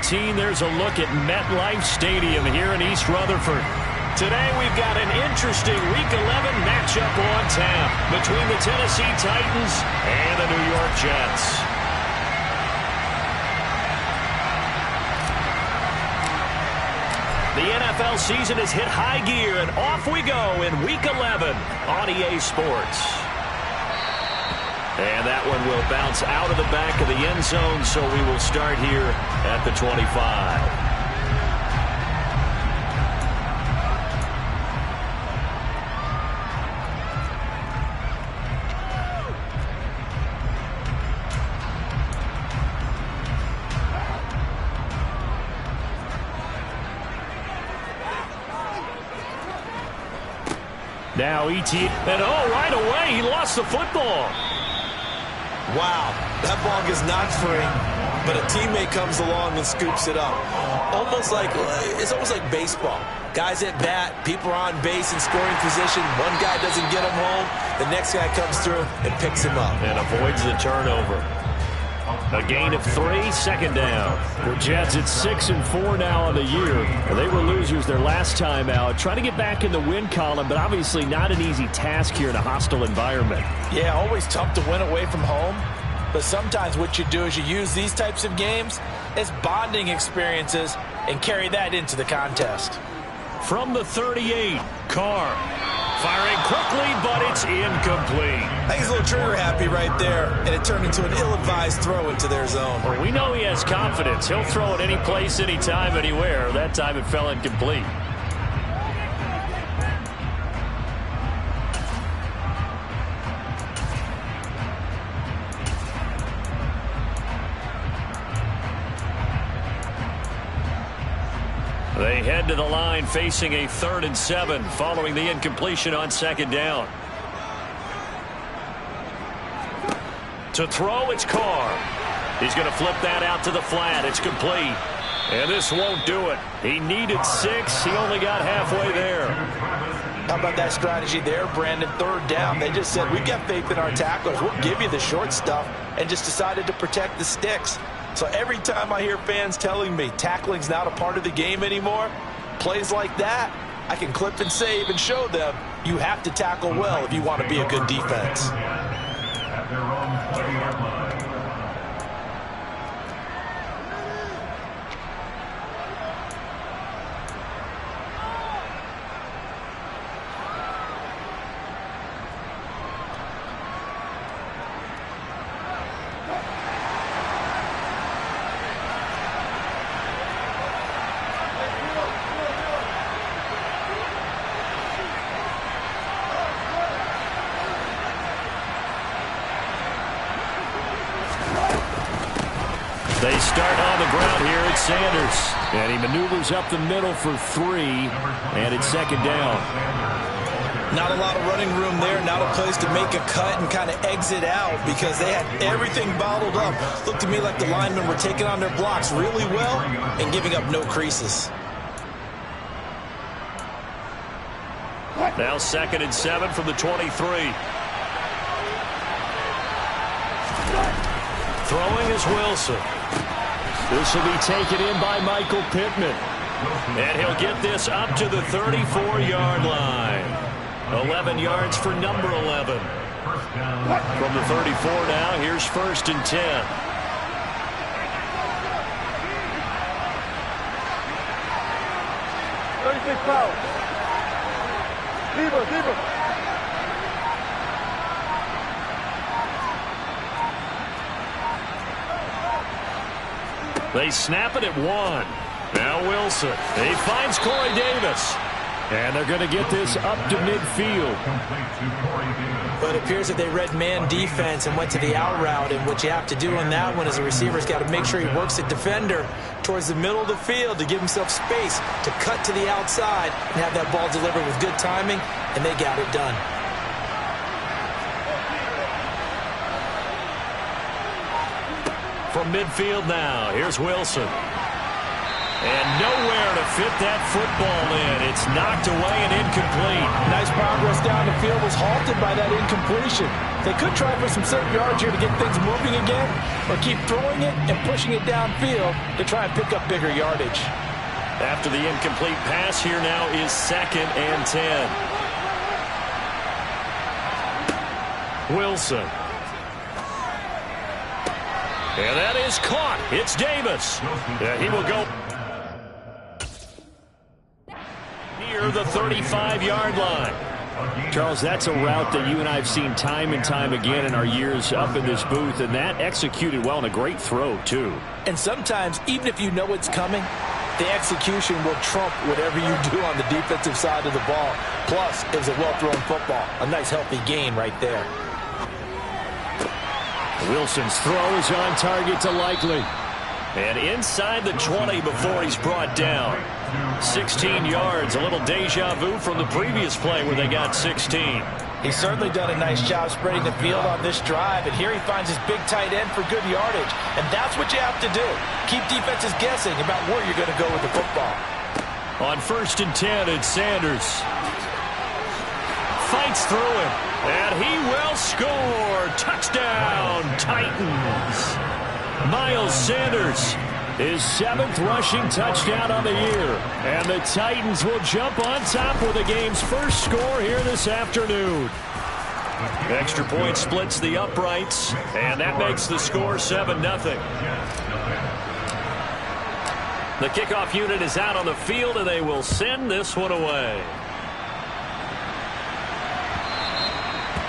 13, there's a look at MetLife Stadium here in East Rutherford. Today we've got an interesting Week 11 matchup on tap between the Tennessee Titans and the New York Jets. The NFL season has hit high gear, and off we go in Week 11 on EA Sports. And that one will bounce out of the back of the end zone, so we will start here at the 25. Now ET, and right away he lost the football. Wow, that ball gets knocked free, but a teammate comes along and scoops it up. It's almost like baseball. Guys at bat, people are on base in scoring position. One guy doesn't get him home. The next guy comes through and picks him up. And avoids the turnover. A gain of 3, second down. The Jets at 6-4 now on the year. They were losers their last time out. Trying to get back in the win column, but obviously not an easy task here in a hostile environment. Yeah, always tough to win away from home. But sometimes what you do is you use these types of games as bonding experiences and carry that into the contest. From the 38, Carr. Firing quickly, but it's incomplete. I think he's a little trigger happy right there, and it turned into an ill-advised throw into their zone. Well, we know he has confidence. He'll throw it any place, anytime, anywhere. That time it fell incomplete. They head to the line facing a 3rd and 7 following the incompletion on second down. To throw, it's Carr. He's going to flip that out to the flat. It's complete. And this won't do it. He needed 6. He only got halfway there. How about that strategy there, Brandon? 3rd down. They just said, we've got faith in our tacklers. We'll give you the short stuff, and just decided to protect the sticks. So every time I hear fans telling me tackling's not a part of the game anymore, plays like that, I can clip and save and show them you have to tackle well if you want to be a good defense. They start on the ground here at Sanders. And he maneuvers up the middle for 3. And it's second down. Not a lot of running room there. Not a place to make a cut and kind of exit out because they had everything bottled up. Looked to me like the linemen were taking on their blocks really well and giving up no creases. Now 2nd and 7 from the 23. Throwing is Wilson. This will be taken in by Michael Pittman. And he'll get this up to the 34-yard line. 11 yards for number 11. From the 34 now, here's 1st and 10. They snap it at 1. Now Wilson. He finds Corey Davis. And they're going to get this up to midfield. But it appears that they read man defense and went to the out route. And what you have to do on that one is a receiver's got to make sure he works the defender towards the middle of the field to give himself space to cut to the outside and have that ball delivered with good timing. And they got it done. From midfield now, here's Wilson. And nowhere to fit that football in. It's knocked away and incomplete. Nice progress down the field was halted by that incompletion. They could try for some certain yards here to get things moving again, or keep throwing it and pushing it downfield to try and pick up bigger yardage. After the incomplete pass, here now is 2nd and 10. Wilson. And that is caught. It's Davis. He will go near the 35-yard line. Charles, that's a route that you and I have seen time and time again in our years up in this booth, and that executed well and a great throw, too. And sometimes, even if you know it's coming, the execution will trump whatever you do on the defensive side of the ball. Plus, it was a well-thrown football. A nice, healthy gain right there. Wilson's throw is on target to Likely. And inside the 20 before he's brought down. 16 yards, a little deja vu from the previous play where they got 16. He's certainly done a nice job spreading the field on this drive, and here he finds his big tight end for good yardage. And that's what you have to do. Keep defenses guessing about where you're going to go with the football. On 1st and 10, it's Sanders. Fights through him, and he will score. Touchdown, Titans. Miles Sanders, his 7th rushing touchdown on the year. And the Titans will jump on top with the game's first score here this afternoon. Extra point splits the uprights, and that makes the score 7-0. The kickoff unit is out on the field, and they will send this one away.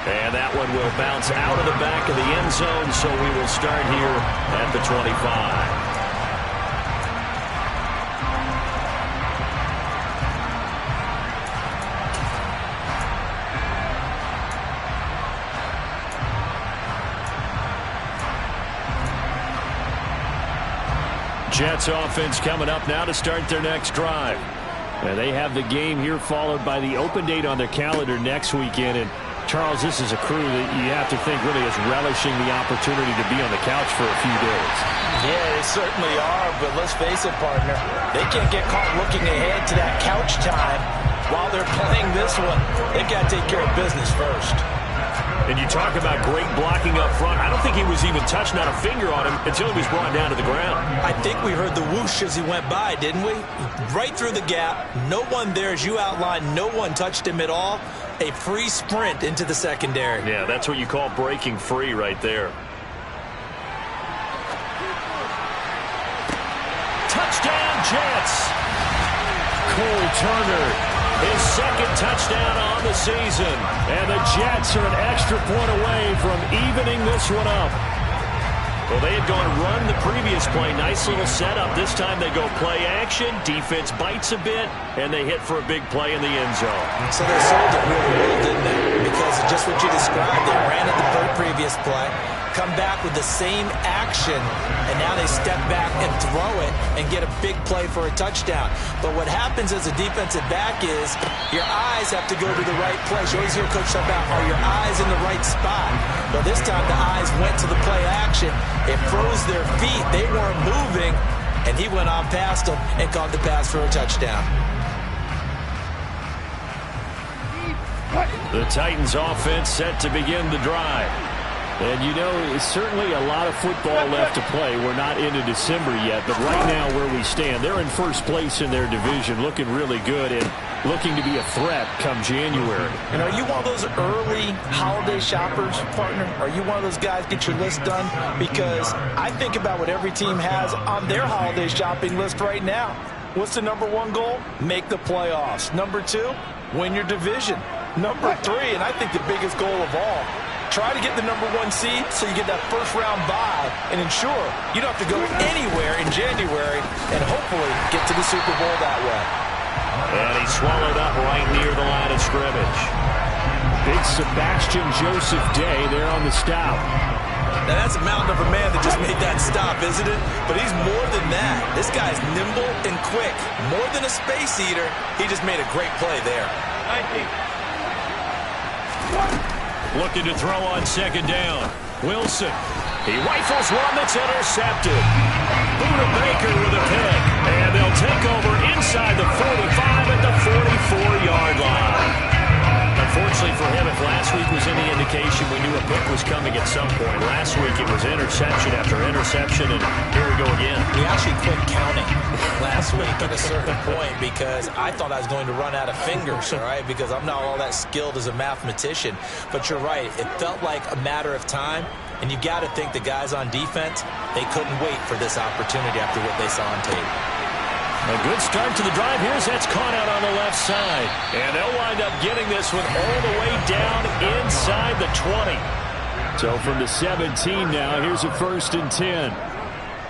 And that one will bounce out of the back of the end zone, so we will start here at the 25. Jets offense coming up now to start their next drive. And they have the game here followed by the open date on their calendar next weekend. And Charles, this is a crew that you have to think really is relishing the opportunity to be on the couch for a few days. Yeah, they certainly are, but let's face it, partner. They can't get caught looking ahead to that couch time while they're playing this one. They've got to take care of business first. And you talk about great blocking up front. I don't think he was even touched, not a finger on him, until he was brought down to the ground. I think we heard the whoosh as he went by, didn't we? Right through the gap. No one there, as you outlined. No one touched him at all. A free sprint into the secondary. Yeah, that's what you call breaking free right there. Touchdown, Jets! Cole Turner, his 2nd touchdown on the season. And the Jets are an extra point away from evening this one up. Well, they had gone run the previous play. Nice little setup. This time they go play action. Defense bites a bit, and they hit for a big play in the end zone. So they sold it really well, didn't they? Because of just what you described. They ran at the previous play, come back with the same action, and now they step back and throw it and get a big play for a touchdown. But what happens as a defensive back is your eyes have to go to the right place. You always hear Coach talk about, are your eyes in the right spot? Well, this time the eyes went to the play action. It froze their feet. They weren't moving, and he went on past them and caught the pass for a touchdown. The Titans offense set to begin the drive. And you know, it's certainly a lot of football left to play. We're not into December yet, but right now where we stand, they're in first place in their division, looking really good and looking to be a threat come January. And are you one of those early holiday shoppers, partner? Are you one of those guys get your list done? Because I think about what every team has on their holiday shopping list right now. What's the number 1 goal? Make the playoffs. Number 2, win your division. Number 3, and I think the biggest goal of all, try to get the number 1 seed so you get that first-round bye and ensure you don't have to go anywhere in January and hopefully get to the Super Bowl that way. And he swallowed up right near the line of scrimmage. Big Sebastian Joseph Day there on the stop. Now, that's a mountain of a man that just made that stop, isn't it? But he's more than that. This guy's nimble and quick. More than a space eater, he just made a great play there. Looking to throw on 2nd down. Wilson. He rifles one that's intercepted. Buda Baker with a pick. And they'll take over inside the 45 at the 44-yard line. Unfortunately for him, if last week was any indication, we knew a pick wink at a certain point because I thought I was going to run out of fingers, all right, because I'm not all that skilled as a mathematician. But you're right. It felt like a matter of time, and you got to think the guys on defense, they couldn't wait for this opportunity after what they saw on tape. A good start to the drive. Here's that's caught out on the left side. And they'll wind up getting this one all the way down inside the 20. So from the 17 now, here's a 1st and 10.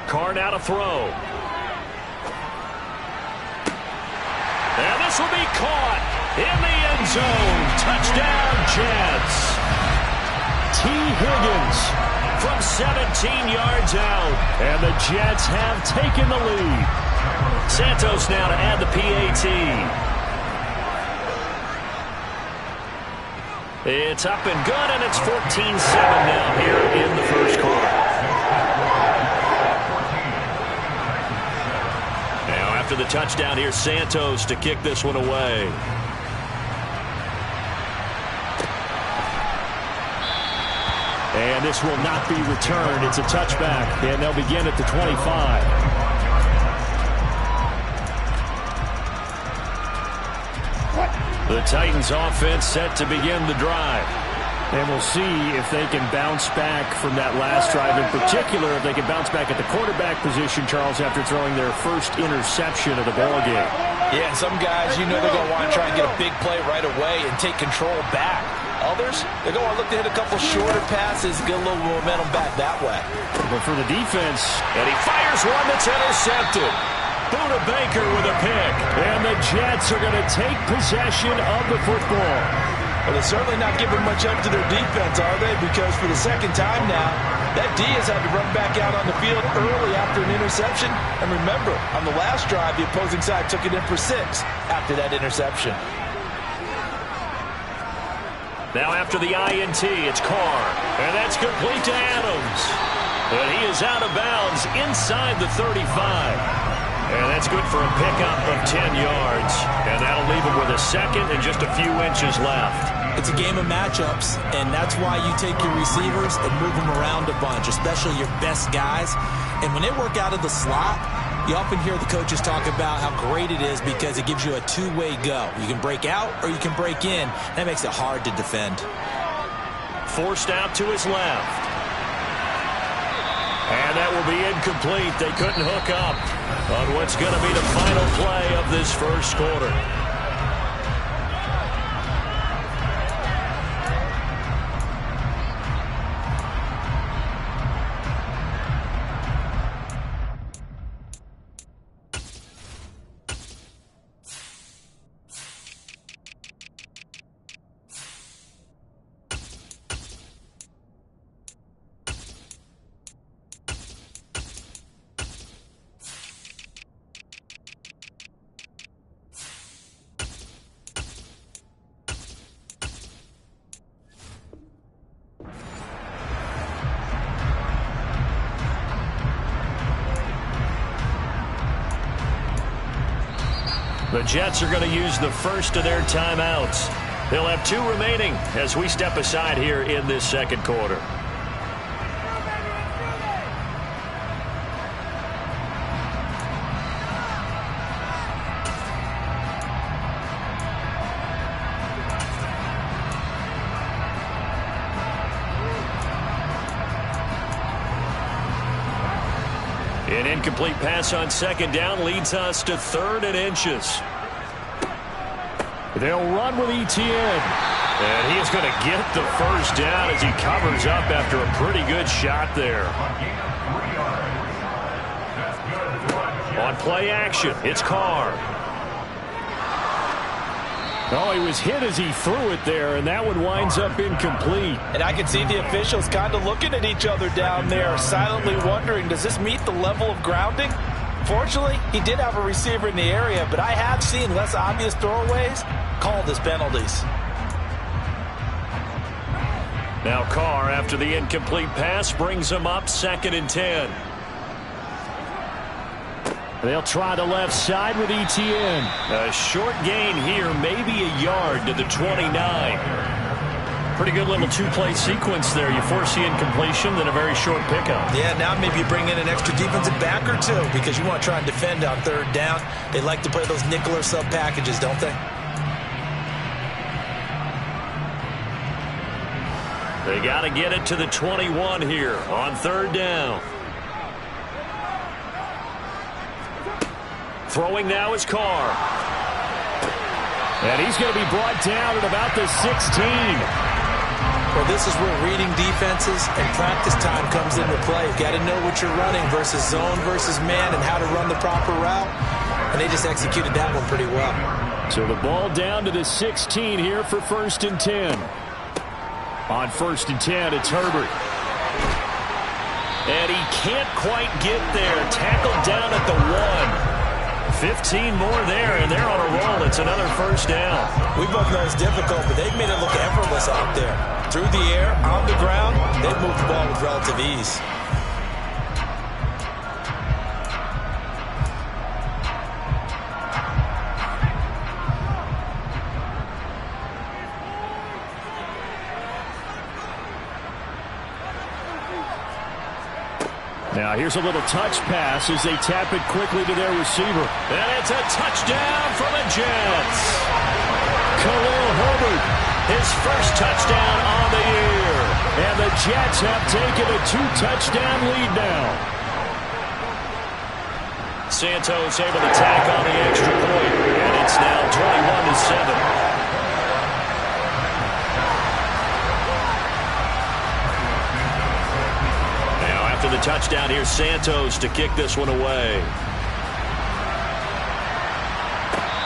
Carr now to throw. And this will be caught in the end zone. Touchdown, Jets. T. Higgins from 17 yards out. And the Jets have taken the lead. Santos now to add the PAT. It's up and good, and it's 14-7 now here in the first quarter. Now after the touchdown, here's Santos to kick this one away. And this will not be returned. It's a touchback, and they'll begin at the 25. The Titans offense set to begin the drive. And we'll see if they can bounce back from that last drive. In particular, if they can bounce back at the quarterback position, Charles, after throwing their first interception of the ballgame. Yeah, and some guys, you know they're going to want to try and get a big play right away and take control back. Others, they're going to look to hit a couple shorter passes, get a little momentum back that way. But for the defense, and he fires one that's intercepted. Buda Baker with a pick. And the Jets are going to take possession of the football. Well, they're certainly not giving much up to their defense, are they? Because for the second time now, that D has had to run back out on the field early after an interception. And remember, on the last drive, the opposing side took it in for 6 after that interception. Now after the INT, it's Carr. And that's complete to Adams. But he is out of bounds inside the 35. And that's good for a pickup of 10 yards. And that'll leave him with a second and just a few inches left. It's a game of matchups, and that's why you take your receivers and move them around a bunch, especially your best guys. And when they work out of the slot, you often hear the coaches talk about how great it is because it gives you a two-way go. You can break out or you can break in. That makes it hard to defend. Forced out to his left. And that will be incomplete. They couldn't hook up on what's going to be the final play of this first quarter. The Jets are going to use the first of their timeouts. They'll have 2 remaining as we step aside here in this second quarter. An incomplete pass on second down leads us to 3rd and inches. They'll run with Etienne. And he is going to get the first down as he covers up after a pretty good shot there. On play action, it's Carr. Oh, he was hit as he threw it there, and that one winds up incomplete. And I can see the officials kind of looking at each other down there, silently wondering, does this meet the level of grounding? Fortunately, he did have a receiver in the area, but I have seen less obvious throwaways called as penalties. Now Carr, after the incomplete pass, brings him up 2nd and 10. They'll try the left side with Etienne. A short gain here, maybe a yard to the 29. Pretty good little two-play sequence there. You force the incompletion, then a very short pickup. Yeah, now maybe you bring in an extra defensive back or two because you want to try and defend on third down. They like to play those nickel or sub packages, don't they? They got to get it to the 21 here on third down. Throwing now is Carr. And he's going to be brought down at about the 16. Well, this is where reading defenses and practice time comes into play. You've got to know what you're running versus zone versus man and how to run the proper route. And they just executed that one pretty well. So the ball down to the 16 here for 1st and 10. On 1st and 10, it's Herbert. And he can't quite get there. Tackled down at the 1. 15 more there, and they're on a roll. It's another first down. We both know it's difficult, but they've made it look effortless out there. Through the air, on the ground, they've moved the ball with relative ease. Now here's a little touch pass as they tap it quickly to their receiver. And it's a touchdown for the Jets. Khalil Herbert, his first touchdown on the year. And the Jets have taken a 2-touchdown lead now. Santos able to tack on the extra point, and it's now 21-7. After the touchdown, here's Santos to kick this one away.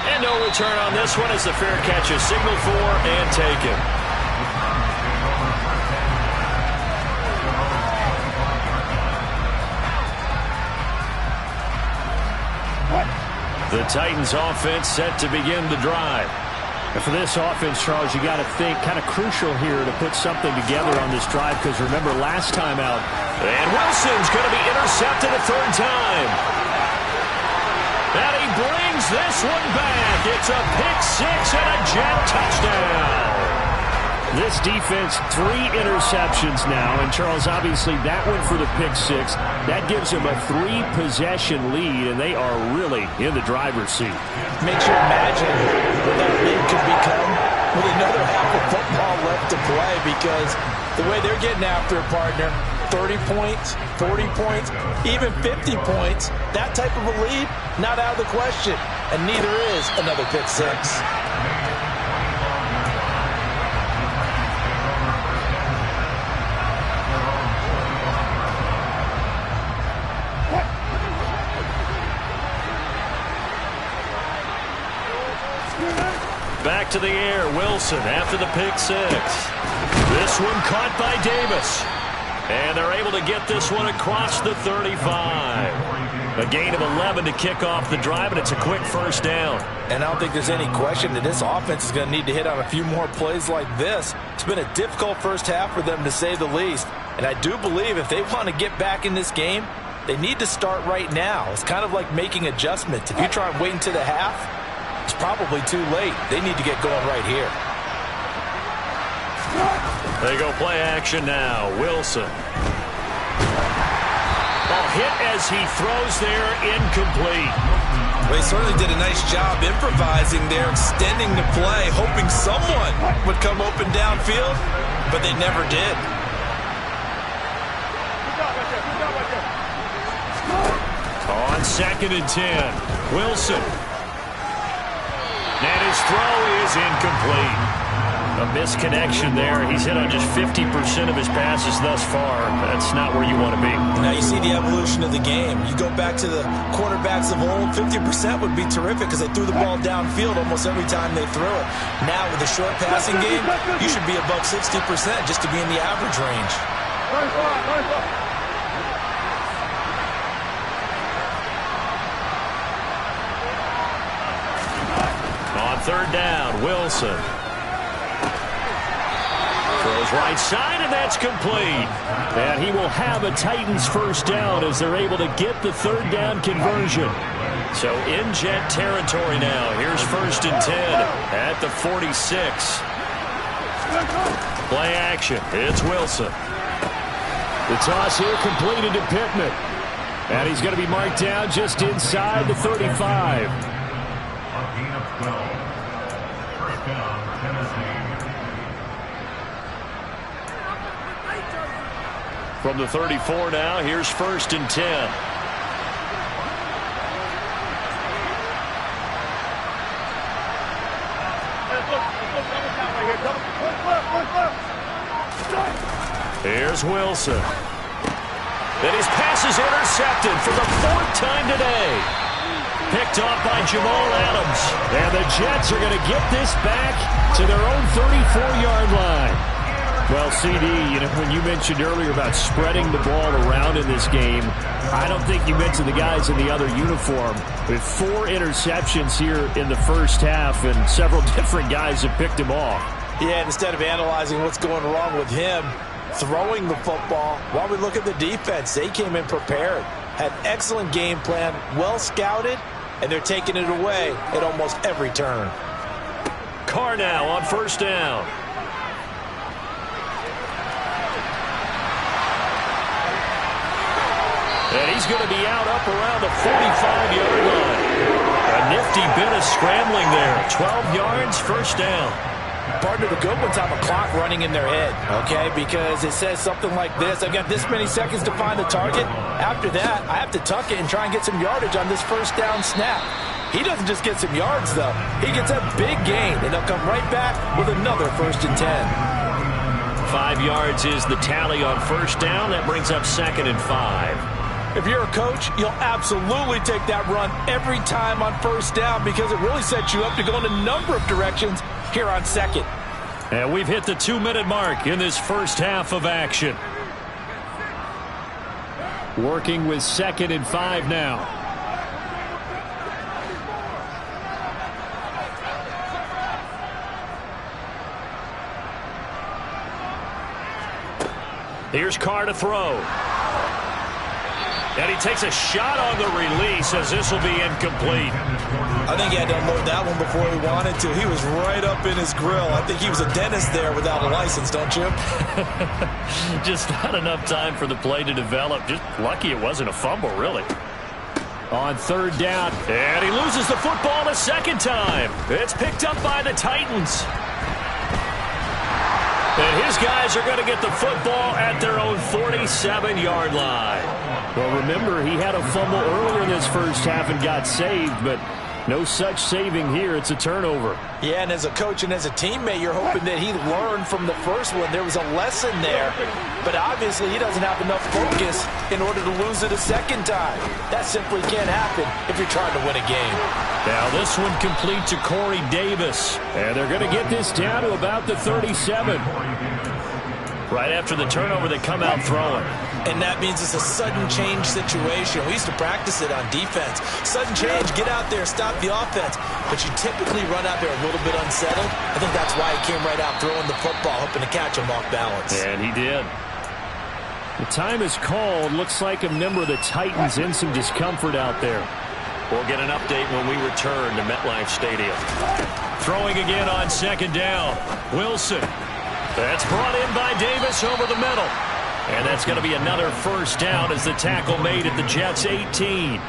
And no return on this one as the fair catch is signaled for and taken. The Titans offense set to begin the drive. And for this offense, Charles, you got to think kind of crucial here to put something together on this drive because remember last time out. And Wilson's going to be intercepted a third time. And he brings this one back. It's a pick-6 and a Jet touchdown. This defense, 3 interceptions now. And, Charles, obviously that one for the pick-6. That gives them a 3-possession lead, and they are really in the driver's seat. Makes you imagine what that lead could become with another half of football left to play because the way they're getting after a partner, 30 points, 40 points, even 50 points, that type of a lead, not out of the question. And neither is another pick-6. Back to the air, Wilson after the pick-6. This one caught by Davis. And they're able to get this one across the 35. A gain of 11 to kick off the drive, and it's a quick first down. And I don't think there's any question that this offense is going to need to hit on a few more plays like this. It's been a difficult first half for them, to say the least. And I do believe if they want to get back in this game, they need to start right now. It's kind of like making adjustments. If you try and wait until the half, it's probably too late. They need to get going right here. They go play action now. Wilson. Ball hit as he throws there, incomplete. Well, he certainly did a nice job improvising there, extending the play, hoping someone would come open downfield, but they never did. On 2nd and 10, Wilson. And his throw is incomplete. A misconnection there. He's hit on just 50% of his passes thus far. That's not where you want to be. Now you see the evolution of the game. You go back to the quarterbacks of old, 50% would be terrific because they threw the ball downfield almost every time they threw it. Now with the short passing game, you should be above 60% just to be in the average range. On 3rd down, Wilson. Throws right side, and that's complete. And he will have a Titans first down as they're able to get the 3rd down conversion. So in Jet territory now. Here's 1st and 10 at the 46. Play action. It's Wilson. The toss here completed to Pittman. And he's going to be marked down just inside the 35. From the 34 now, here's 1st and 10. Here's Wilson. Then his pass is intercepted for the 4th time today. Picked off by Jamal Adams. And the Jets are going to get this back to their own 34-yard line. Well, CD, when you mentioned earlier about spreading the ball around in this game, I don't think you mentioned the guys in the other uniform. With 4 interceptions here in the first half, and several different guys have picked him off. Yeah, instead of analyzing what's going wrong with him, throwing the football, while we look at the defense, they came in prepared, had excellent game plan, well scouted, and they're taking it away at almost every turn. Carr now on 1st down. And he's going to be out up around the 45-yard line. A nifty bit of scrambling there. 12 yards, 1st down. Partner, the good ones have a clock running in their head, okay? Because it says something like this. I've got this many seconds to find the target. After that, I have to tuck it and try and get some yardage on this 1st down snap. He doesn't just get some yards, though. He gets a big gain, and they'll come right back with another 1st and 10. 5 yards is the tally on 1st down. That brings up 2nd and 5. If you're a coach, you'll absolutely take that run every time on 1st down because it really sets you up to go in a number of directions here on 2nd. And we've hit the 2-minute mark in this first half of action. Working with 2nd and 5 now. Here's Carr to throw. And he takes a shot on the release as this will be incomplete. I think he had to unload that one before he wanted to. He was right up in his grill. I think he was a dentist there without a license, don't you? Just not enough time for the play to develop. Just lucky it wasn't a fumble, really. On 3rd down. And he loses the football a 2nd time. It's picked up by the Titans. And his guys are going to get the football at their own 47-yard line. Well, remember, he had a fumble earlier in this first half and got saved, but no such saving here. It's a turnover. Yeah, and as a coach and as a teammate, you're hoping that he learned from the first one. There was a lesson there, but obviously he doesn't have enough focus in order to lose it a 2nd time. That simply can't happen if you're trying to win a game. Now this one complete to Corey Davis. And they're going to get this down to about the 37. Right after the turnover, they come out throwing. And that means it's a sudden change situation. We used to practice it on defense. Sudden change, get out there, stop the offense. But you typically run out there a little bit unsettled. I think that's why he came right out throwing the football, hoping to catch him off balance. And he did. The time is called. Looks like a member of the Titans in some discomfort out there. We'll get an update when we return to MetLife Stadium. Throwing again on 2nd down. Wilson. That's brought in by Davis over the middle. And that's going to be another 1st down as the tackle made at the Jets' 18.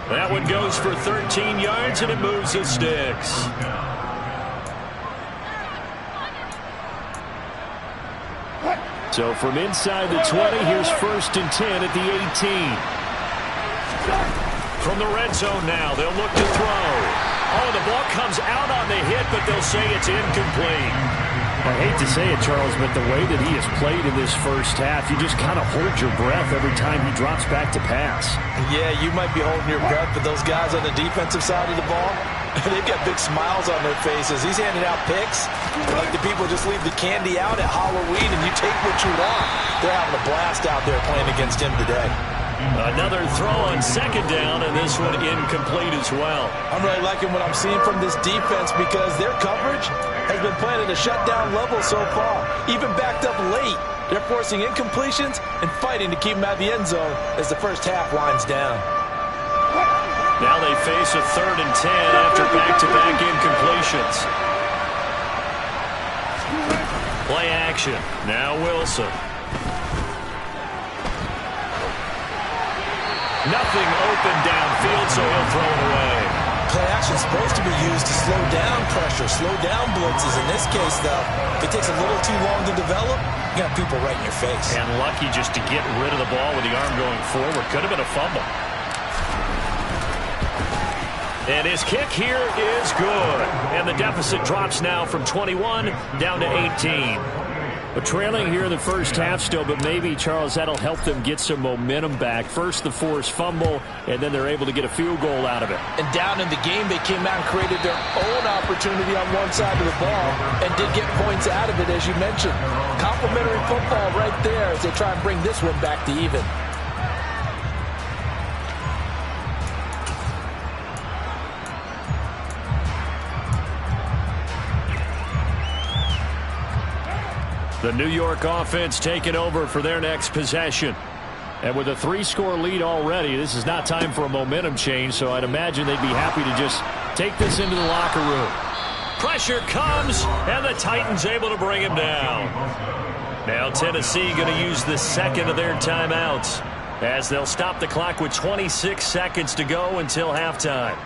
That one goes for 13 yards, and it moves the sticks. So from inside the 20, here's 1st and 10 at the 18. From the red zone now, they'll look to throw. Oh, the ball comes out on the hit, but they'll say it's incomplete. I hate to say it, Charles, but the way that he has played in this first half, you just kind of hold your breath every time he drops back to pass. Yeah, you might be holding your breath, but those guys on the defensive side of the ball, they've got big smiles on their faces. He's handing out picks like the people just leave the candy out at Halloween and you take what you want. They're having a blast out there playing against him today. Another throw on 2nd down, and this one incomplete as well. I'm really liking what I'm seeing from this defense because their coverage has been playing at a shutdown level so far. Even backed up late, they're forcing incompletions and fighting to keep them out of the end zone as the first half winds down. Now they face a 3rd and 10 after back-to-back incompletions. Play action. Now Wilson. Nothing open downfield, so he'll throw it away. Play action is supposed to be used to slow down pressure, slow down blitzes. In this case, though, if it takes a little too long to develop, you got people right in your face. And lucky just to get rid of the ball with the arm going forward. Could have been a fumble. And his kick here is good. And the deficit drops now from 21 down to 18. But trailing here in the first half still, but maybe, Charles, that'll help them get some momentum back. First the forced fumble, and then they're able to get a field goal out of it. And down in the game, they came out and created their own opportunity on one side of the ball and did get points out of it, as you mentioned. Complimentary football right there as they try and bring this one back to even. The New York offense taking over for their next possession. And with a 3-score lead already, this is not time for a momentum change, so I'd imagine they'd be happy to just take this into the locker room. Pressure comes, and the Titans able to bring him down. Now Tennessee going to use the second of their timeouts as they'll stop the clock with 26 seconds to go until halftime.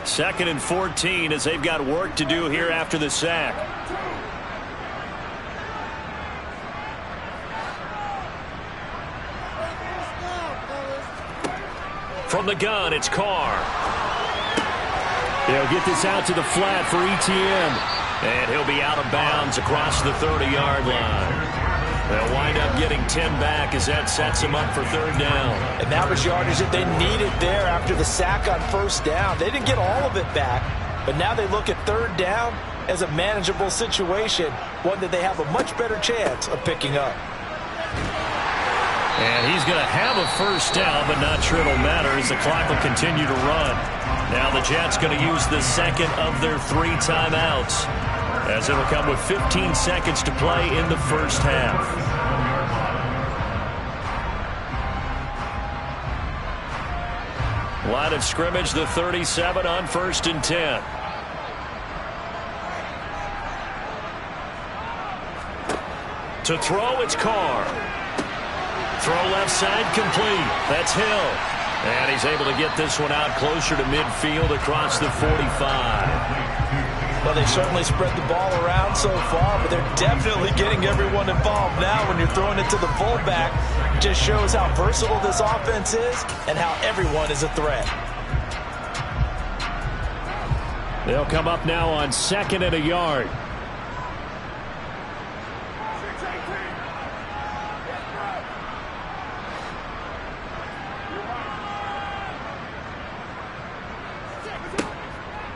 Second and 14 as they've got work to do here after the sack. From the gun, it's Carr. They'll get this out to the flat for ETN. And he'll be out of bounds across the 30-yard line. They'll wind up getting 10 back as that sets them up for third down. And that was yardage that they needed there after the sack on first down. They didn't get all of it back, but now they look at third down as a manageable situation, one that they have a much better chance of picking up. And he's going to have a first down, but not sure it'll matter as the clock will continue to run. Now the Jets going to use the second of their 3 timeouts, as it'll come with 15 seconds to play in the first half. Line of scrimmage, the 37 on 1st and 10. To throw, it's Carr. Throw left side complete. That's Hill. And he's able to get this one out closer to midfield across the 45. Well, they certainly spread the ball around so far, but they're definitely getting everyone involved now when you're throwing it to the fullback. It just shows how versatile this offense is and how everyone is a threat. They'll come up now on 2nd and a yard.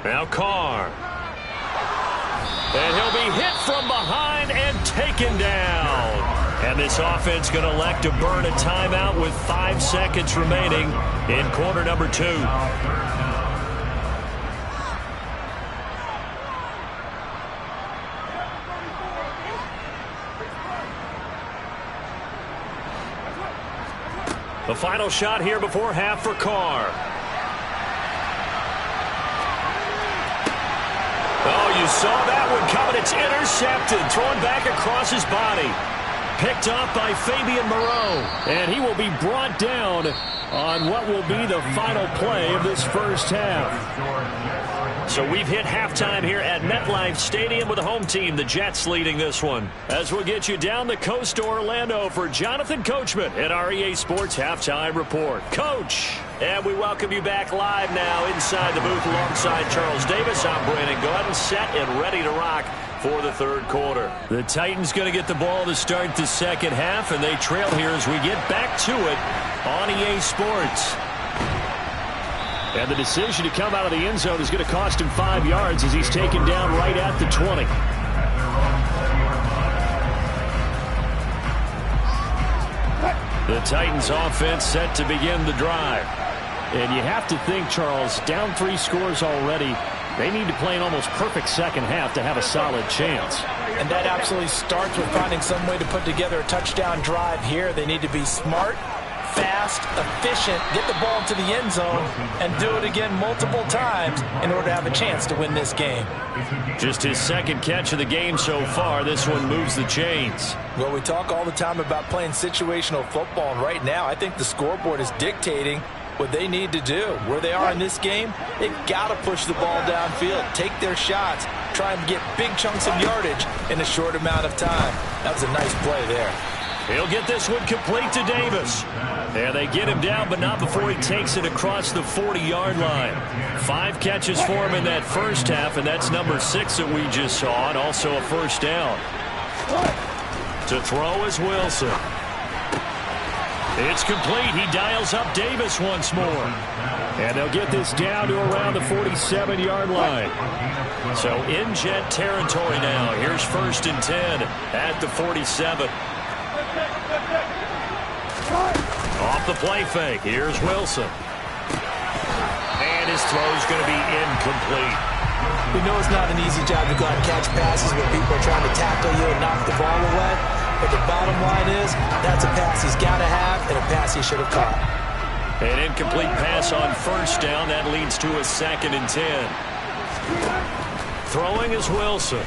Now Carr. And he'll be hit from behind and taken down. And this offense going to elect to burn a timeout with 5 seconds remaining in quarter number 2. The final shot here before half for Carr. Oh, you saw that one coming. It's intercepted. Thrown back across his body. Picked off by Fabian Moreau. And he will be brought down on what will be the final play of this first half. So we've hit halftime here at MetLife Stadium with the home team, the Jets, leading this one. As we'll get you down the coast to Orlando for Jonathan Coachman at our EA Sports Halftime Report. Coach! And we welcome you back live now inside the booth alongside Charles Davis. I'm Brandon Gordon, set and ready to rock for the third quarter. The Titans going to get the ball to start the second half, and they trail here as we get back to it on EA Sports. And the decision to come out of the end zone is going to cost him 5 yards as he's taken down right at the 20. The Titans offense set to begin the drive. And you have to think, Charles, down 3 scores already, They need to play an almost perfect second half to have a solid chance. And that absolutely starts with finding some way to put together a touchdown drive here. They need to be smart, fast, efficient, get the ball to the end zone, and do it again multiple times in order to have a chance to win this game. Just his second catch of the game so far. This one moves the chains. Well, we talk all the time about playing situational football, and right now I think the scoreboard is dictating what they need to do. Where they are in this game, they've got to push the ball downfield, take their shots, try and get big chunks of yardage in a short amount of time. That was a nice play there. He'll get this one complete to Davis. And they get him down, but not before he takes it across the 40-yard line. 5 catches for him in that first half, and that's number 6 that we just saw, and also a first down. To throw is Wilson. It's complete. He dials up Davis once more. And they'll get this down to around the 47-yard line. So in Jet territory now. Here's 1st and 10 at the 47. Off the play fake. Here's Wilson. And his throw's going to be incomplete. We know it's not an easy job to go out and catch passes when people are trying to tackle you and knock the ball away. But the bottom line is, that's a pass he's got to have and a pass he should have caught. An incomplete pass on first down. That leads to a 2nd and 10. Throwing is Wilson.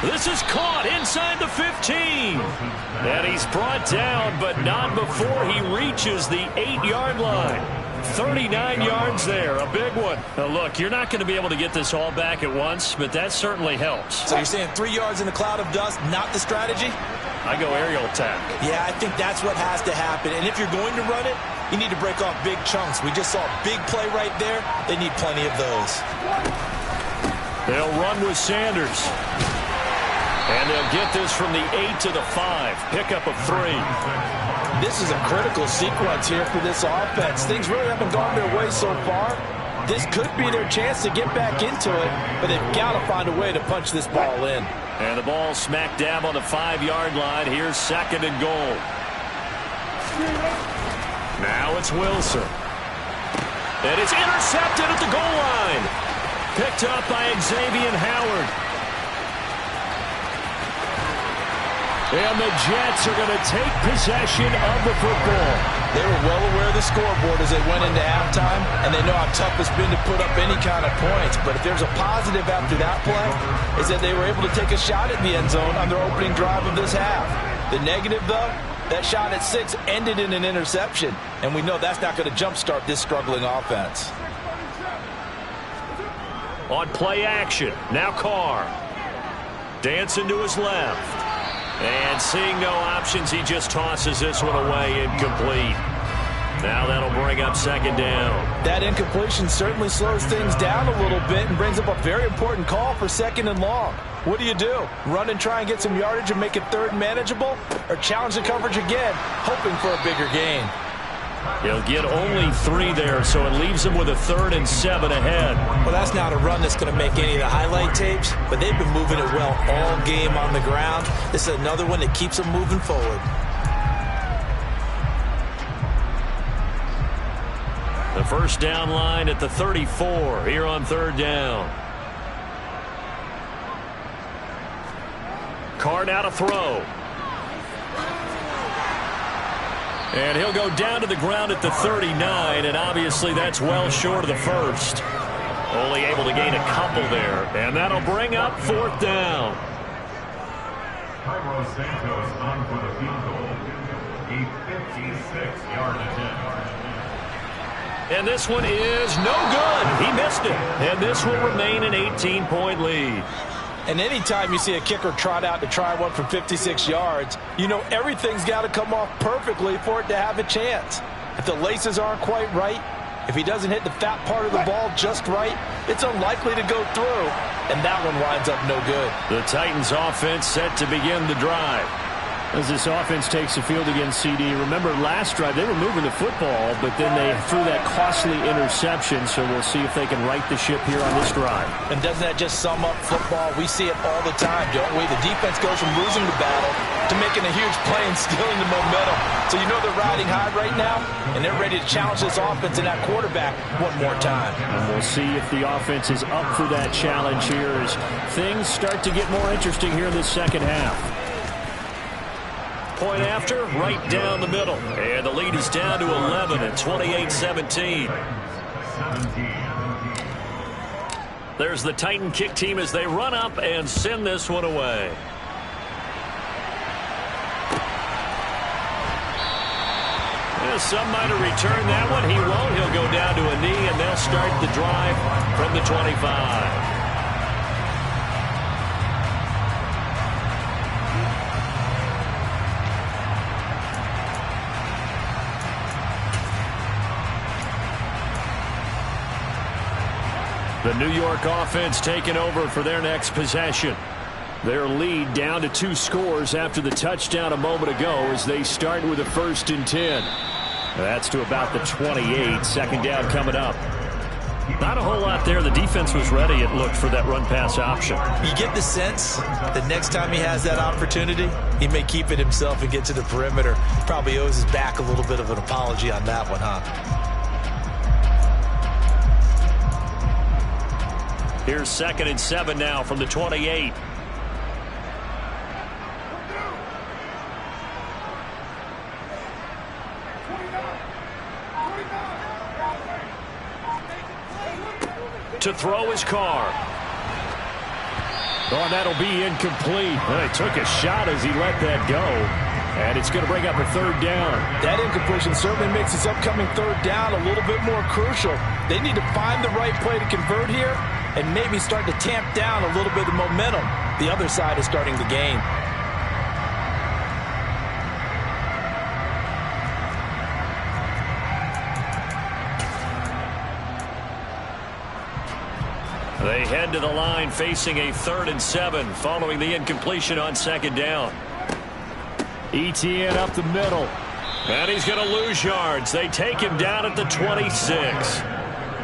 This is caught inside the 15. And he's brought down, but not before he reaches the 8-yard line. 39 yards there, a big one. Now look, you're not going to be able to get this all back at once, but that certainly helps. So you're saying 3 yards in a cloud of dust, not the strategy? I go aerial attack. Yeah, I think that's what has to happen. And if you're going to run it, you need to break off big chunks. We just saw a big play right there. They need plenty of those. They'll run with Sanders. And they'll get this from the 8 to the 5. Pickup of 3. This is a critical sequence here for this offense. Things really haven't gone their way so far. This could be their chance to get back into it, but they've got to find a way to punch this ball in. And the ball smack dab on the 5-yard line. Here's 2nd and goal. Now it's Wilson. And it's intercepted at the goal line. Picked up by Xavier Howard. And the Jets are going to take possession of the football. They were well aware of the scoreboard as they went into halftime, and they know how tough it's been to put up any kind of points. But if there's a positive after that play, is that they were able to take a shot at the end zone on their opening drive of this half. The negative, though, that shot at 6 ended in an interception, and we know that's not going to jumpstart this struggling offense. On play action, now Carr. Dancing to his left. And seeing no options, he just tosses this one away, incomplete. Now that'll bring up 2nd down. That incompletion certainly slows things down a little bit and brings up a very important call for 2nd and long. What do? Run and try and get some yardage and make it 3rd manageable? Or challenge the coverage again, hoping for a bigger gain? He'll get only 3 there, so it leaves him with a 3rd and 7 ahead. Well, that's not a run that's going to make any of the highlight tapes, but they've been moving it well all game on the ground. This is another one that keeps them moving forward. The first down line at the 34 here on 3rd down. Carr now to throw. And he'll go down to the ground at the 39, and obviously that's well short of the first. Only able to gain a couple there, and that'll bring up 4th down. Cairo Santos on for the field goal, a 56-yard attempt. And this one is no good. He missed it, and this will remain an 18-point lead. And anytime you see a kicker trot out to try one from 56 yards, you know everything's got to come off perfectly for it to have a chance. If the laces aren't quite right, if he doesn't hit the fat part of the ball just right, it's unlikely to go through, and that one winds up no good. The Titans offense set to begin the drive. As this offense takes the field against CD, remember last drive they were moving the football, but then they threw that costly interception, so we'll see if they can right the ship here on this drive. And doesn't that just sum up football? We see it all the time, don't we? The defense goes from losing the battle to making a huge play and stealing the momentum. So you know they're riding high right now, and they're ready to challenge this offense and that quarterback one more time. And we'll see if the offense is up for that challenge here as things start to get more interesting here in this second half. Point after, right down the middle. And the lead is down to 11 at 28-17. There's the Titan kick team as they run up and send this one away. Yeah, some might have returned that one. He won't. He'll go down to a knee, and they'll start the drive from the 25. The New York offense taking over for their next possession. Their lead down to 2 scores after the touchdown a moment ago as they start with a 1st and 10. That's to about the 28. Second down coming up. Not a whole lot there. The defense was ready, it looked, for that run-pass option. You get the sense that next time he has that opportunity, he may keep it himself and get to the perimeter. Probably owes his back a little bit of an apology on that one, huh? Here's 2nd and 7 now from the 28. To throw his Carr. Oh, that'll be incomplete. Well, he took a shot as he let that go. And it's going to bring up a 3rd down. That incompletion certainly makes this upcoming 3rd down a little bit more crucial. They need to find the right play to convert here and maybe start to tamp down a little bit of momentum. The other side is starting the game. They head to the line facing a 3rd and 7 following the incompletion on 2nd down. ETN up the middle. And he's going to lose yards. They take him down at the 26.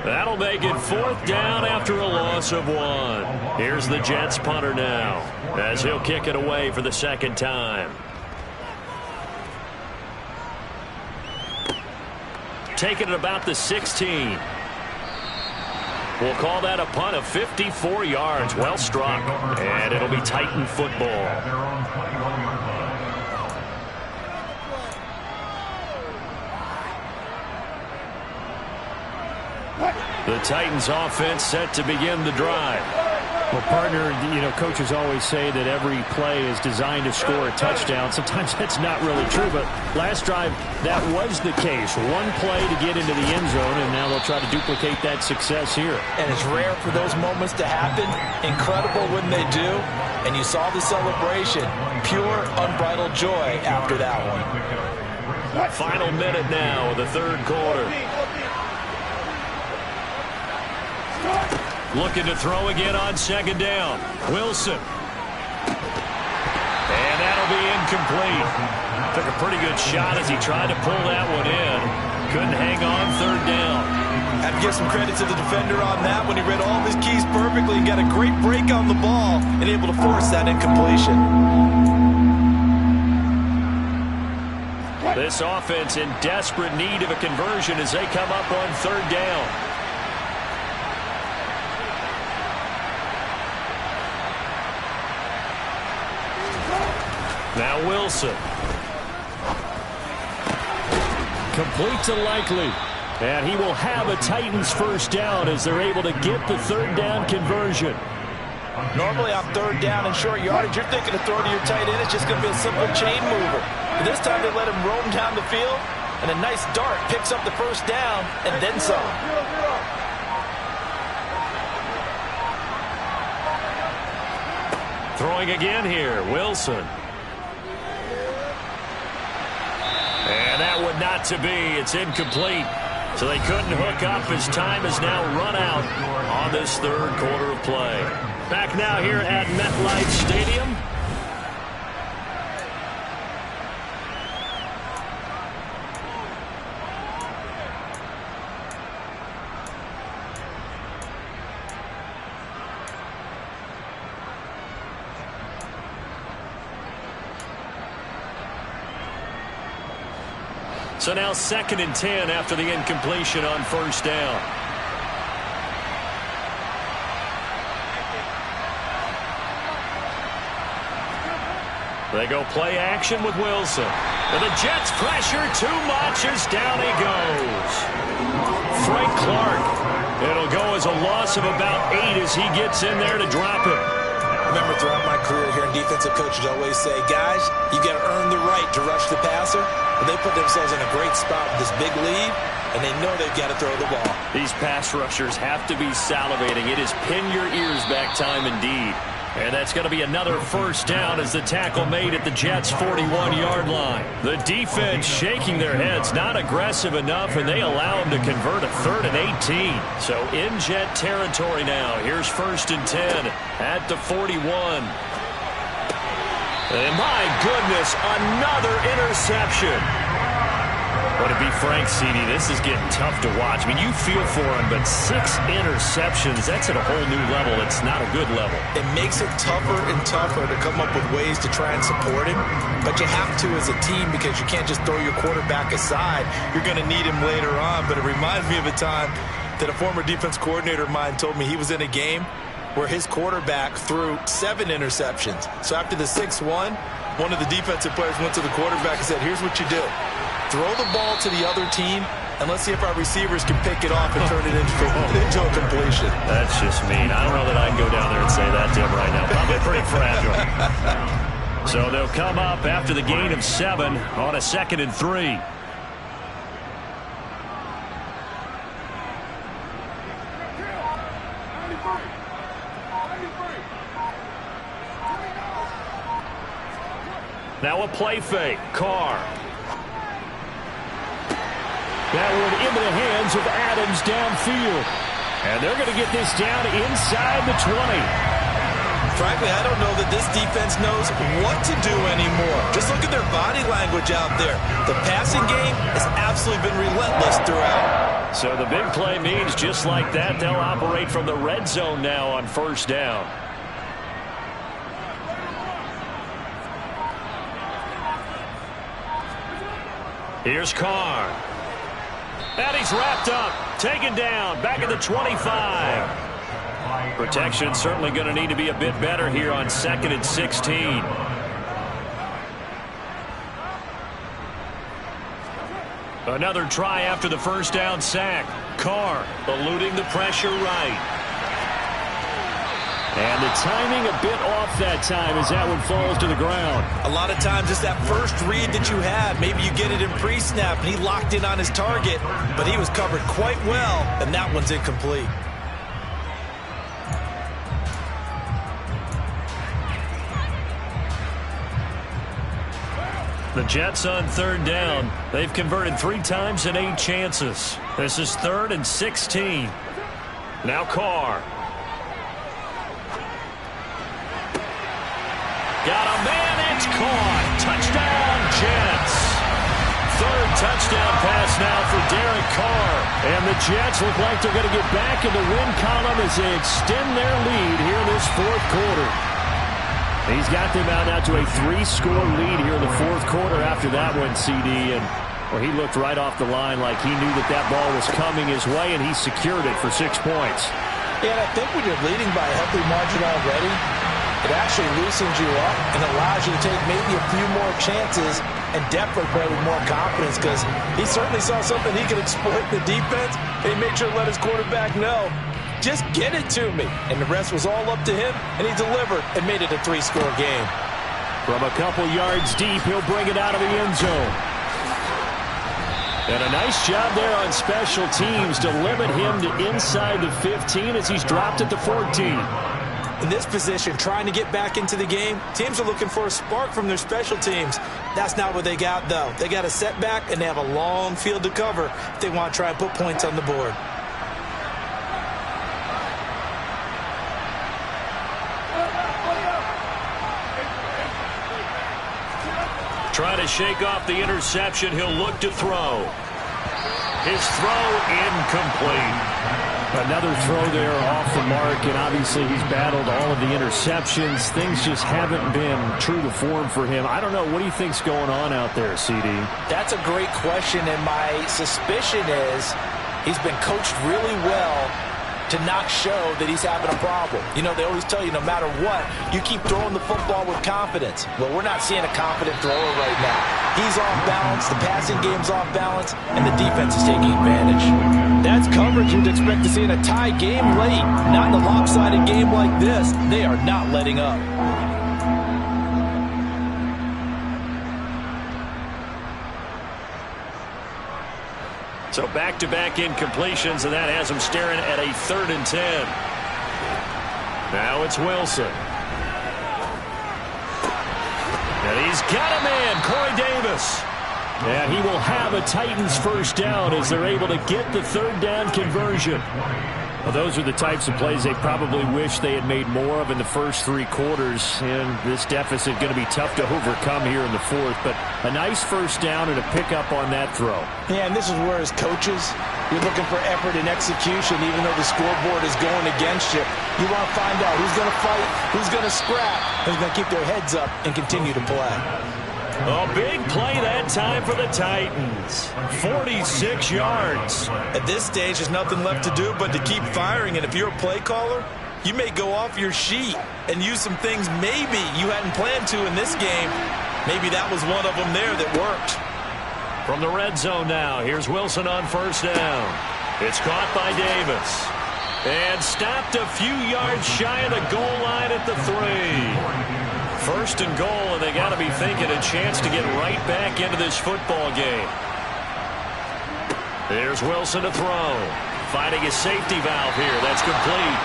That'll make it 4th down after a loss of 1. Here's the Jets punter now as he'll kick it away for the 2nd time. Taking it about the 16. We'll call that a punt of 54 yards. Well struck. And it'll be Titan football. The Titans offense set to begin the drive. Well, partner, coaches always say that every play is designed to score a touchdown. Sometimes that's not really true, but last drive, that was the case. One play to get into the end zone, and now they'll try to duplicate that success here. And it's rare for those moments to happen. Incredible when they do. And you saw the celebration. Pure, unbridled joy after that one. Final minute now of the 3rd quarter. Looking to throw again on 2nd down. Wilson. And that'll be incomplete. Took a pretty good shot as he tried to pull that one in. Couldn't hang on 3rd down. I have to give some credit to the defender on that when he read all of his keys perfectly and got a great break on the ball and able to force that incompletion. This offense in desperate need of a conversion as they come up on 3rd down. Now Wilson. Complete to Likely. And he will have a Titans 1st down as they're able to get the 3rd down conversion. Normally on 3rd down and short yardage, you're thinking to throw to your tight end. It's just going to be a simple chain mover. But this time they let him roam down the field, and a nice dart picks up the 1st down and then some. Throwing again here, Wilson. And that one not to be. It's incomplete. So they couldn't hook up as time has now run out on this 3rd quarter of play. Back now here at MetLife Stadium. So now 2nd and 10 after the incompletion on 1st down. They go play action with Wilson. And the Jets pressure too much as down he goes. Frank Clark. It'll go as a loss of about 8 as he gets in there to drop him. Remember, throughout my career here, defensive coaches always say, guys, you got to earn the right to rush the passer. But they put themselves in a great spot with this big lead, and they know they've got to throw the ball. These pass rushers have to be salivating. It is pin your ears back time indeed. And that's going to be another 1st down as the tackle made at the Jets' 41-yard line. The defense shaking their heads, not aggressive enough, and they allow them to convert a 3rd and 18. So in Jet territory now. Here's 1st and 10 at the 41. And my goodness, another interception. But to be frank, CD, this is getting tough to watch. I mean, you feel for him, but 6 interceptions, that's at a whole new level. It's not a good level. It makes it tougher and tougher to come up with ways to try and support him. But you have to as a team because you can't just throw your quarterback aside. You're going to need him later on. But it reminds me of a time that a former defense coordinator of mine told me he was in a game where his quarterback threw 7 interceptions. So after the 6th one of the defensive players went to the quarterback and said, here's what you do. Throw the ball to the other team, and let's see if our receivers can pick it off and turn it into a completion. That's just mean. I don't know that I can go down there and say that to him right now. Probably pretty fragile. So they'll come up after the gain of 7 on a 2nd and 3. Now a play fake. Carr. That one into the hands of Adams downfield. And they're going to get this down inside the 20. Frankly, I don't know that this defense knows what to do anymore. Just look at their body language out there. The passing game has absolutely been relentless throughout. So the big play means just like that, they'll operate from the red zone now on 1st down. Here's Carr. And he's wrapped up, taken down, back at the 25. Protection certainly going to need to be a bit better here on 2nd and 16. Another try after the 1st down sack. Carr eluding the pressure right. And the timing a bit off that time as that one falls to the ground. A lot of times it's that first read that you have. Maybe you get it in pre-snap and he locked in on his target, but he was covered quite well, and that one's incomplete. The Jets on 3rd down. They've converted 3 times in 8 chances. This is 3rd and 16. Now Carr. Got a man, it's caught. Touchdown, Jets. 3rd touchdown pass now for Derek Carr. And the Jets look like they're going to get back in the win column as they extend their lead here in this 4th quarter. He's got them out now to a 3-score lead here in the 4th quarter after that one, CD. And well, he looked right off the line like he knew that that ball was coming his way, and he secured it for 6 points. Yeah, and I think when you're leading by a healthy margin already, it actually loosens you up and allows you to take maybe a few more chances and definitely play with more confidence because he certainly saw something he could exploit in the defense, and he made sure to let his quarterback know, just get it to me. And the rest was all up to him, and he delivered and made it a 3-score game. From a couple yards deep, he'll bring it out of the end zone. And a nice job there on special teams to limit him to inside the 15 as he's dropped at the 14. In this position, trying to get back into the game, teams are looking for a spark from their special teams. That's not what they got, though. They got a setback, and they have a long field to cover if they want to try and put points on the board. Trying to shake off the interception. He'll look to throw. His throw incomplete. Another throw there off the mark, and obviously he's battled all of the interceptions. Things just haven't been true to form for him. I don't know. What do you think's going on out there, CD? That's a great question, and my suspicion is he's been coached really well to not show that he's having a problem. You know, they always tell you no matter what, you keep throwing the football with confidence. Well, we're not seeing a confident thrower right now. He's off balance, the passing game's off balance, and the defense is taking advantage. That's coverage you'd expect to see in a tie game late. Not in a lopsided game like this. They are not letting up. So back-to-back incompletions, and that has him staring at a 3rd and 10. Now it's Wilson. And he's got a man, Corey Davis. And he will have a Titans first down as they're able to get the 3rd down conversion. Well, those are the types of plays they probably wish they had made more of in the first 3 quarters. And this deficit going to be tough to overcome here in the 4th. But a nice first down and a pickup on that throw. Yeah, and this is where as coaches, you're looking for effort and execution even though the scoreboard is going against you. You want to find out who's going to fight, who's going to scrap, who's going to keep their heads up and continue to play. A big play that time for the Titans. 46 yards. At this stage, there's nothing left to do but to keep firing. And if you're a play caller, you may go off your sheet and use some things maybe you hadn't planned to in this game. Maybe that was one of them there that worked. From the red zone now, here's Wilson on first down. It's caught by Davis. And stopped a few yards shy of the goal line at the 3. 1st and goal, and they got to be thinking a chance to get right back into this football game. There's Wilson to throw. Finding a safety valve here. That's complete.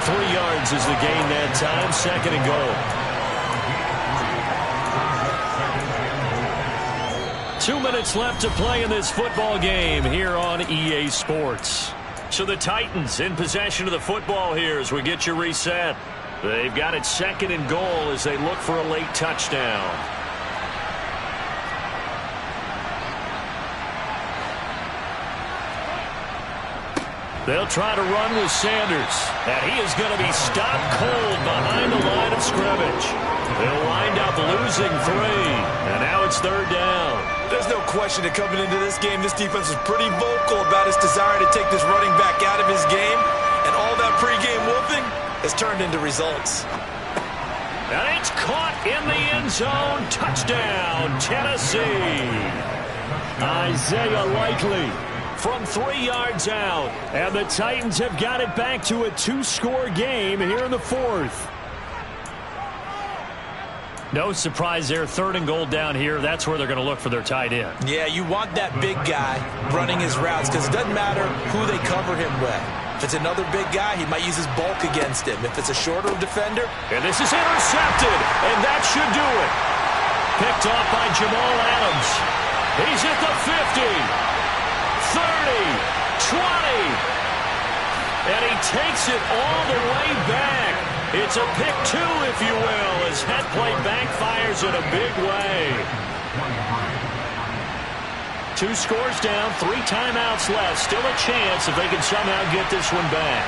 3 yards is the gain that time. 2nd and goal. 2 minutes left to play in this football game here on EA Sports. So the Titans in possession of the football here as we get you reset. They've got it 2nd and goal as they look for a late touchdown. They'll try to run with Sanders, and he is going to be stopped cold behind the line of scrimmage. They'll wind up losing 3, and now it's 3rd down. There's no question that coming into this game, this defense is pretty vocal about its desire to take this running back out of his game, and all that pregame whooping has turned into results. And it's caught in the end zone. Touchdown, Tennessee. Isaiah Likely from 3 yards out. And the Titans have got it back to a 2-score game here in the 4th. No surprise there. 3rd and goal down here. That's where they're going to look for their tight end. Yeah, you want that big guy running his routes because it doesn't matter who they cover him with. If it's another big guy, he might use his bulk against him. If it's a shorter defender. And this is intercepted, and that should do it. Picked off by Jamal Adams. He's at the 50, 30, 20. And he takes it all the way back. It's a pick 2, if you will, as that play backfires in a big way. 2 scores down, 3 timeouts left. Still a chance if they can somehow get this one back.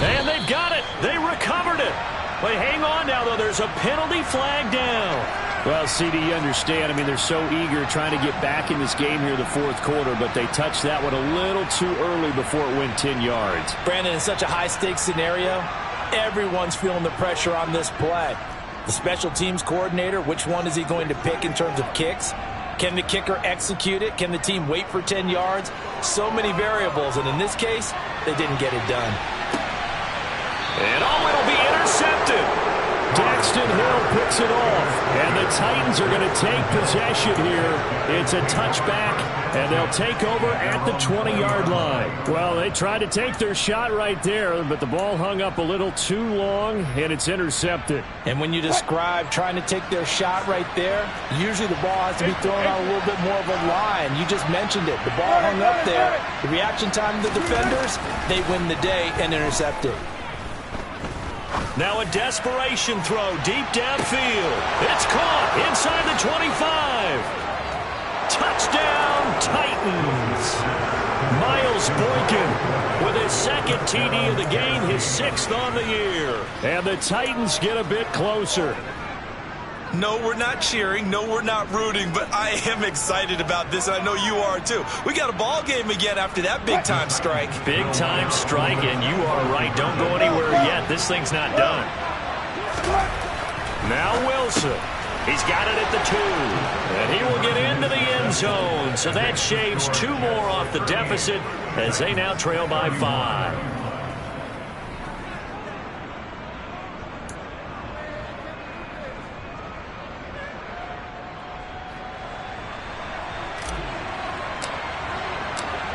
And they've got it. They recovered it. But hang on now, though. There's a penalty flag down. Well, CD, you understand. I mean, they're so eager trying to get back in this game here the 4th quarter, but they touched that one a little too early before it went 10 yards. Brandon, in such a high-stakes scenario, everyone's feeling the pressure on this play. The special teams coordinator, which one is he going to pick in terms of kicks? Can the kicker execute it? Can the team wait for 10 yards? So many variables, and in this case, they didn't get it done. And it'll be intercepted. Daxton Hill picks it off, and the Titans are going to take possession here. It's a touchback, and they'll take over at the 20-yard line. Well, they tried to take their shot right there, but the ball hung up a little too long, and it's intercepted. And when you describe trying to take their shot right there, usually the ball has to be thrown out a little bit more of a line. You just mentioned it. The ball hung up there. The reaction time of the defenders, they win the day and intercept it. Now a desperation throw deep downfield. It's caught inside the 25. Touchdown, Titans. Miles Boykin with his second TD of the game, his 6th on the year. And the Titans get a bit closer. No, we're not cheering. No, we're not rooting, but I am excited about this, and I know you are too. We got a ball game again after that big-time strike. Big-time strike, and you are right. Don't go anywhere yet. This thing's not done. Now Wilson. He's got it at the 2, and he will get into the end zone. So that shaves 2 more off the deficit as they now trail by 5.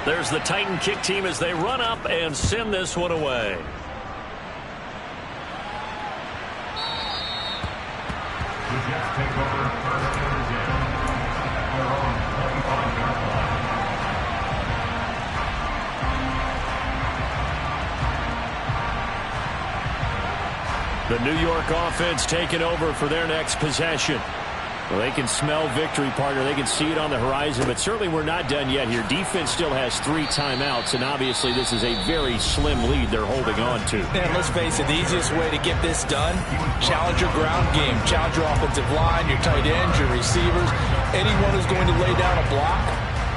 There's the Titan kick team as they run up and send this one away. The Jets take over first and 10 at their own 25-yard line. The New York offense taking over for their next possession. Well, they can smell victory, partner. They can see it on the horizon, but certainly we're not done yet here. Defense still has 3 timeouts, and obviously this is a very slim lead they're holding on to. And let's face it, the easiest way to get this done, challenge your ground game. Challenge your offensive line, your tight ends, your receivers, anyone who's going to lay down a block.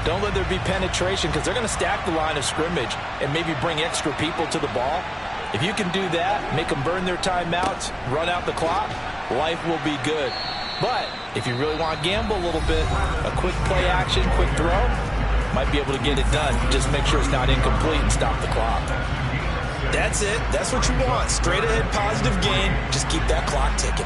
Don't let there be penetration because they're going to stack the line of scrimmage and maybe bring extra people to the ball. If you can do that, make them burn their timeouts, run out the clock, life will be good. But if you really want to gamble a little bit, a quick play action, quick throw, might be able to get it done. Just make sure it's not incomplete and stop the clock. That's it. That's what you want. Straight ahead positive gain. Just keep that clock ticking.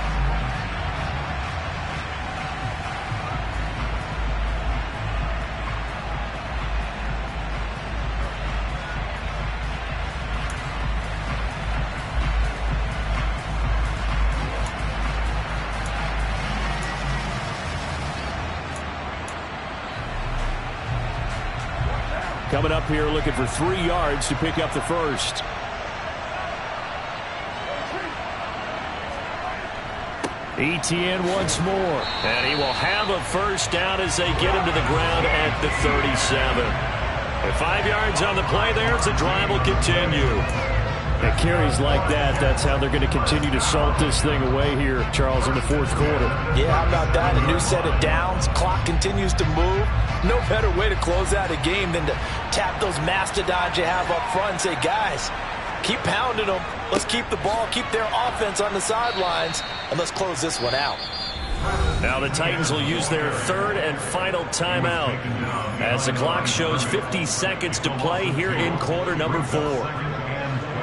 Coming up here looking for 3 yards to pick up the first. Etienne once more. And he will have a first down as they get him to the ground at the 37. And 5 yards on the play there as the drive will continue. At carries like that, that's how they're going to continue to salt this thing away here, Charles, in the 4th quarter. Yeah, how about that? A new set of downs. Clock continues to move. No better way to close out a game than to tap those mastodons you have up front and say, guys, keep pounding them. Let's keep the ball, keep their offense on the sidelines, and let's close this one out. Now the Titans will use their 3rd and final timeout as the clock shows 50 seconds to play here in quarter number 4.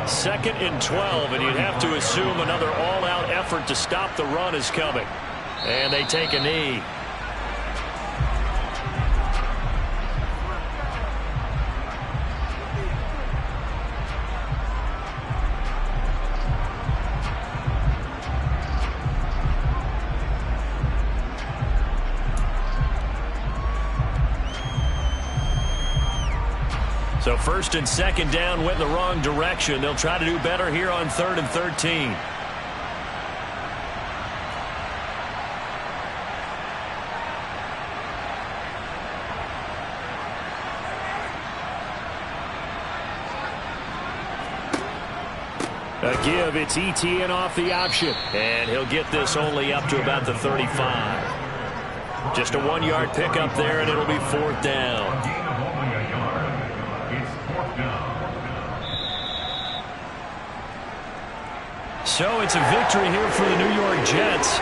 2nd and 12, and you'd have to assume another all-out effort to stop the run is coming. And they take a knee. So 1st and 2nd down went in the wrong direction. They'll try to do better here on 3rd and 13. A give, it's Etienne off the option. And he'll get this only up to about the 35. Just a 1-yard pickup there, and it'll be 4th down. So it's a victory here for the New York Jets.